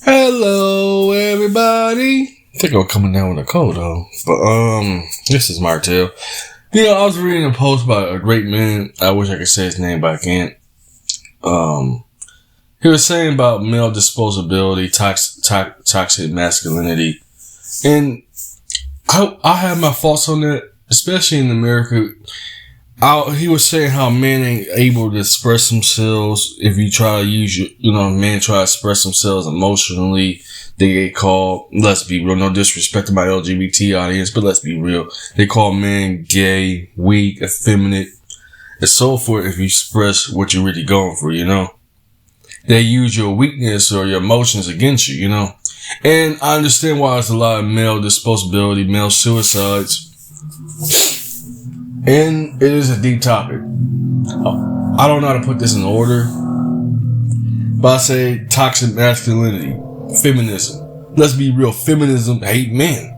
Hello, everybody. I think I'm coming down with a cold, though. But, this is Martel. I was reading a post by a great man. I wish I could say his name, but I can't. He was saying about male disposability, toxic masculinity. And I have my thoughts on that, especially in America. He was saying how men ain't able to express themselves. If you try to use men try to express themselves emotionally, they get called, let's be real, no disrespect to my LGBT audience, but let's be real. They call men gay, weak, effeminate, and so forth if you express what you're really going for, They use your weakness or your emotions against you, And I understand why there's a lot of male disposability, male suicides. And it is a deep topic. I don't know how to put this in order, but I say toxic masculinity, feminism. Let's be real, feminism hate men.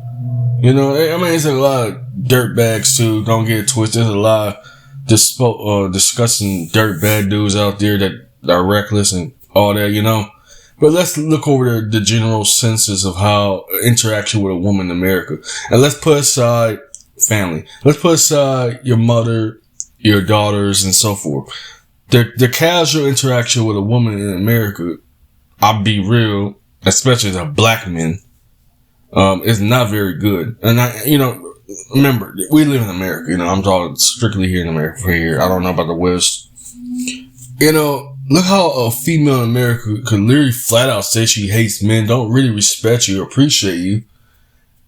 It's a lot of dirtbags too. Don't get it twisted. There's a lot of disgusting dirtbag dudes out there that are reckless and all that, But let's look over the general senses of how interaction with a woman in America. And let's put aside family. Let's put aside your mother, your daughters, and so forth. The casual interaction with a woman in America, I'll be real, especially as a black man, is not very good. And remember, we live in America. I'm talking strictly here in America. For here, I don't know about the West. Look how a female in America could literally flat out say she hates men, don't really respect you or appreciate you.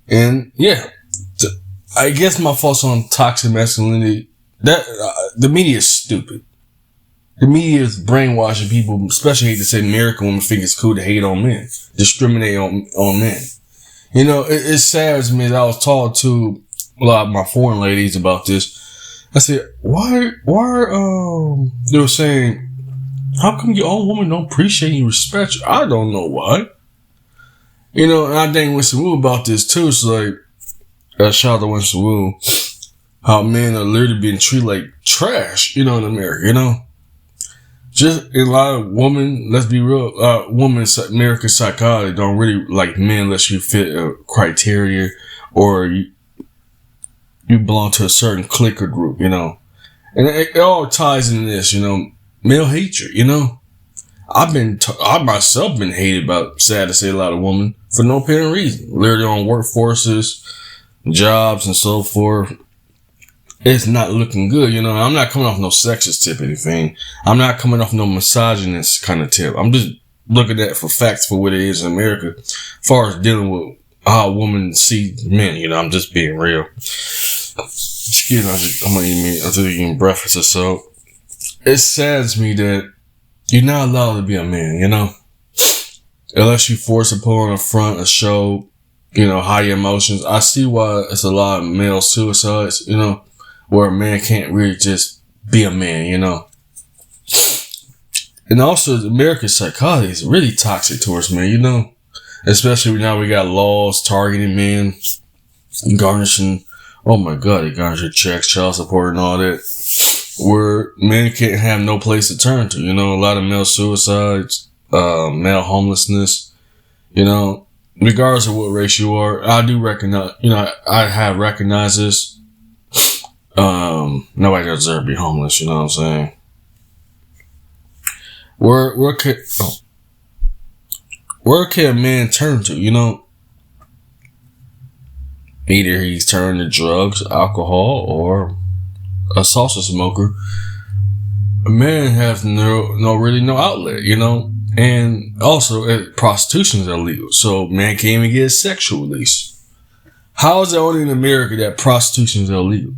And yeah, I guess my thoughts on toxic masculinity, that the media is stupid. The media is brainwashing people, especially hate to say American women think it's cool to hate on men, discriminate on men. It saddens me that I was talking to a lot of my foreign ladies about this. I said, why, they were saying, how come your own woman don't appreciate you, respect you? I don't know why. And I think Winston Wu about this too. It's like, shout out to Winston Wu, how men are literally being treated like trash, in America, Just a lot of women, let's be real, American psychology don't really like men unless you fit a criteria or you belong to a certain clique or group, And it all ties into this, male hatred, I myself been hated by, sad to say, a lot of women for no apparent reason. Literally on workforces, jobs, and so forth. It's not looking good, I'm not coming off no sexist tip or anything. I'm not coming off no misogynist kind of tip. I'm just looking at for facts for what it is in America as far as dealing with how women see men, I'm just being real. Excuse me, I'm eating breakfast or so. It saddens me that you're not allowed to be a man, Unless you force to put on a front, a show, high emotions. I see why it's a lot of male suicides, where a man can't really just be a man, And also, the American psychology is really toxic towards men, Especially now we got laws targeting men, garnishing, oh my God, they garnish your checks, child support and all that. Where men can't have no place to turn to, a lot of male suicides, male homelessness, regardless of what race you are. I do recognize, I have recognized this. Nobody deserves to be homeless, you know what I'm saying? Where can a man turn to, Either he's turned to drugs, alcohol, or a salsa smoker. A man has no outlet, and also prostitution is illegal, so man can't even get a sexual release. How is it only in America that prostitution is illegal?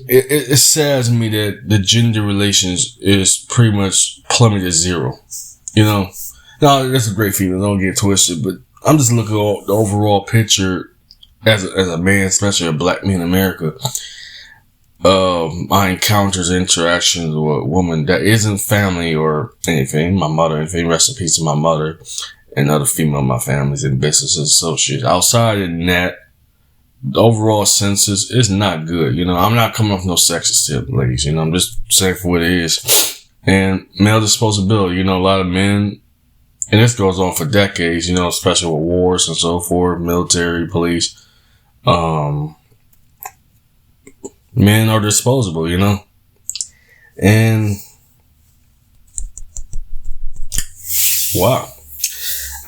It saddens me that the gender relations is pretty much plummeted to zero. Now that's a great feeling. Don't get twisted, but I'm just looking at the overall picture as a man, especially a black man in America. My encounters, interactions with a woman that isn't family or anything. My mother, anything, rest in peace to my mother and other female in my families and business associates. Outside of that, the overall census is not good. I'm not coming off no sexist tip, ladies. I'm just saying for what it is. And male disposability, a lot of men And this goes on for decades, you know, especially with wars and so forth, military, police. Men are disposable, you know? And wow.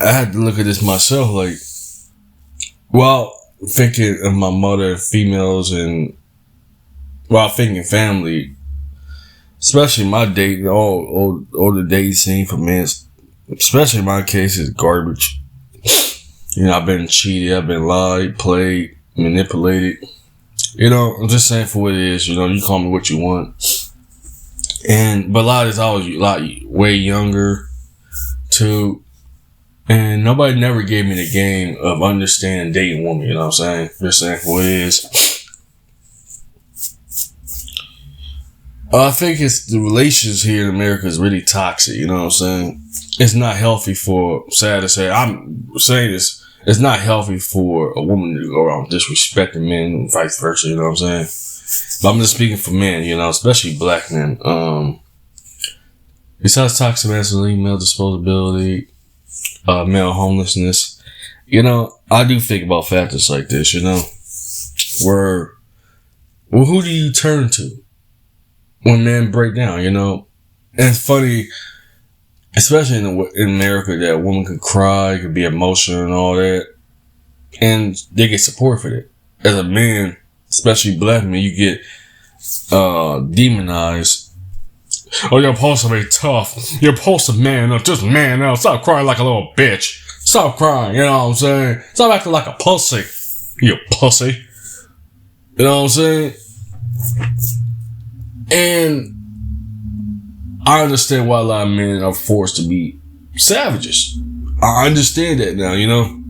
I had to look at this myself, like, while thinking of my mother, females, and while thinking family, especially my dating, all the dating scene for men, especially in my case, is garbage. You know, I've been cheated, I've been lied, played, manipulated. You know, I'm just saying for what it is. You know, you call me what you want. But a lot is always a lot way younger, too. And nobody never gave me the game of understanding dating women. You know what I'm saying? Just saying for what it is. I think it's the relations here in America is really toxic. You know what I'm saying? It's not healthy for, sad to say, I'm saying this, it's not healthy for a woman to go around disrespecting men and vice versa, you know what I'm saying? But I'm just speaking for men, you know, especially black men. Besides toxic masculinity, male disposability, male homelessness, you know, I do think about factors like this, you know, where, well, who do you turn to when men break down, you know? And it's funny, especially in America, that a woman could cry, could be emotional and all that, and they get support for that. As a man, especially black men, you get demonized. Oh, you're supposed to be tough. You're supposed to man up. Just man up. Stop crying like a little bitch. Stop crying, you know what I'm saying? Stop acting like a pussy. You pussy. You know what I'm saying? And I understand why a lot of men are forced to be savages. I understand that now, you know.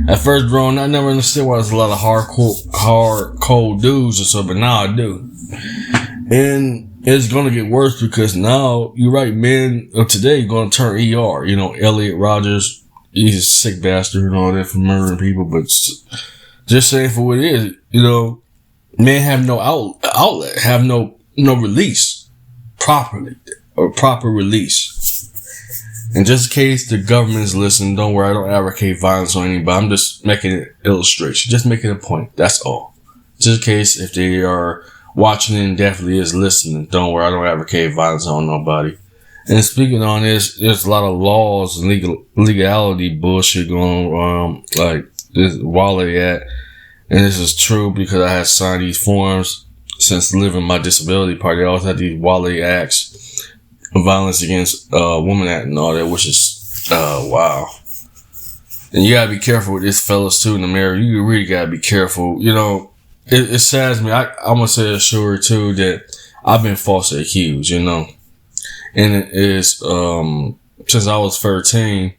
At first growing, I never understood why there's a lot of hard, cold dudes and stuff, but now I do. And it's gonna get worse because now, you're right, men of today gonna turn ER. You know, Elliot Rodgers, he's a sick bastard and all that for murdering people, but just saying for what it is, you know, men have no outlet, have no release. Properly, or proper release. And just in case the government's listening, don't worry, I don't advocate violence on anybody. I'm just making an illustration, just making a point. That's all. Just in case if they are watching and definitely is listening, don't worry, I don't advocate violence on nobody. And speaking on this, there's a lot of laws and legality bullshit going on, like this Wally Act. And this is true because I had signed these forms. Since living my disability part, they always had these Wally Acts, Violence Against Women Act and all that, which is, wow. And you gotta be careful with this, fellas, too, in America. You really gotta be careful. You know, it saddens me. I'm gonna say sure, too, that I've been falsely accused, you know. And it is, since I was 13,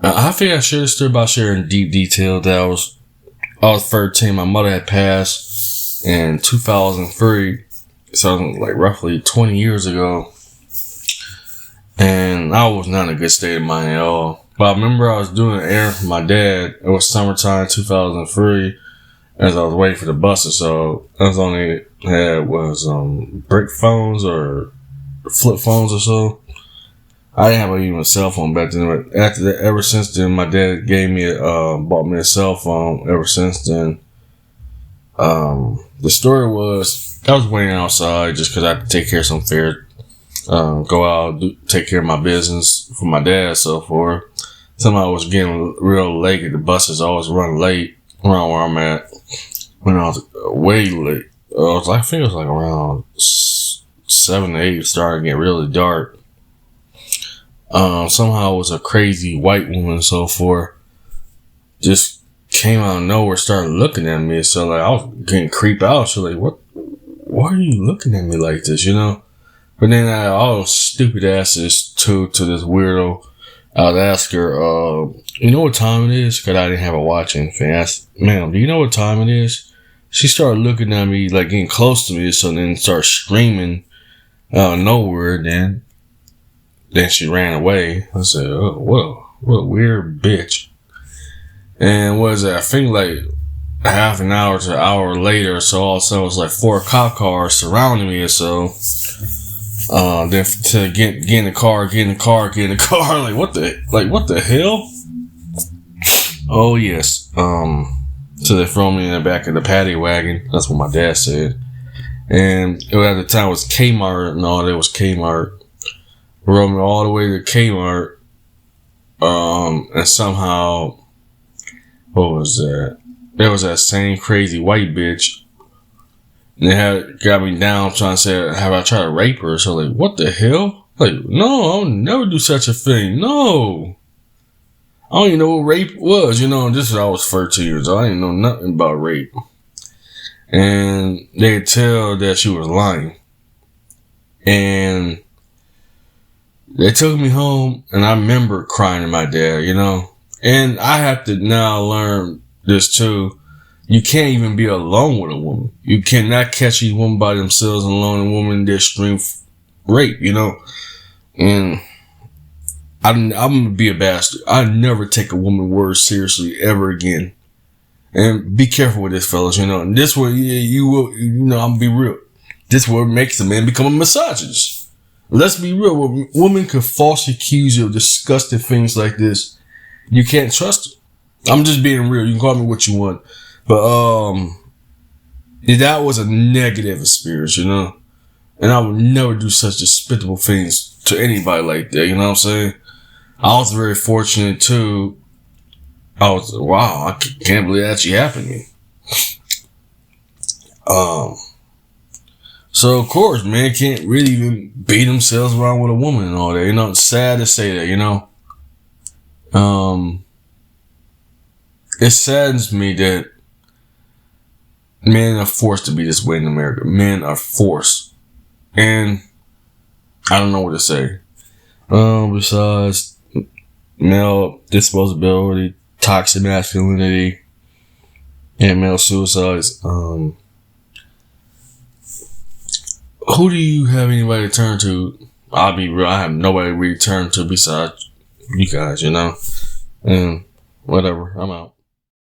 I think I shared a story about sharing deep detail that I was 13, my mother had passed in 2003, so like roughly 20 years ago, and I was not in a good state of mind at all. But I remember I was doing an errand for my dad. It was summertime 2003, as I was waiting for the buses, so I was only had brick phones or flip phones or so. I didn't have even a cell phone back then, but after that, ever since then, my dad bought me a cell phone. Ever since then, the story was, I was waiting outside just cause I had to take care of some fair, go out, take care of my business for my dad, so forth. Somehow I was getting real late at the buses. I always run late around where I'm at. When I was way late, I think it was like around 7 to 8, it started getting really dark. Somehow it was a crazy white woman and so forth. Just came out of nowhere, started looking at me. So like I was getting creeped out. So like, why are you looking at me like this? You know? But then I all stupid asses to this weirdo. I'd ask her, you know what time it is? Cause I didn't have a watch or anything. I asked, ma'am, do you know what time it is? She started looking at me, like getting close to me. So then started screaming out of nowhere. Then she ran away. I said, oh, whoa, what a weird bitch. And what is it? I think like half an hour to an hour later, so all of a sudden it was like 4 cop cars surrounding me. And so Then to get in the car. Like what the hell? Oh yes. So they throw me in the back of the paddy wagon. That's what my dad said. And at the time it was Kmart and all that was Kmart. Rode me all the way to Kmart. And somehow, what was that? There was that same crazy white bitch. And they got me down trying to say, have I tried to rape her? So like, what the hell? Like, no, I'll never do such a thing. No. I don't even know what rape was, and this is I was 13 years old. I didn't know nothing about rape. And they could tell that she was lying. And they took me home, and I remember crying to my dad, And I have to now learn this too. You can't even be alone with a woman. You cannot catch a woman by themselves alone, a woman in their extreme rape, And I'm gonna be a bastard. I never take a woman's word seriously ever again. And be careful with this, fellas, And this way, you will, I'm gonna be real. This what makes a man become a misogynist. Let's be real. When a woman could falsely accuse you of disgusting things like this, you can't trust her. I'm just being real. You can call me what you want. But, that was a negative experience, And I would never do such despicable things to anybody like that. You know what I'm saying? I was very fortunate too. Wow, I can't believe that actually happened to me. So of course, men can't really even beat themselves around with a woman and all that. It's sad to say that, It saddens me that men are forced to be this way in America. Men are forced. And I don't know what to say. Besides male disposability, toxic masculinity, and male suicides, who do you have anybody to turn to? I'll be real, I have nobody to really turn to besides you guys, And whatever, I'm out.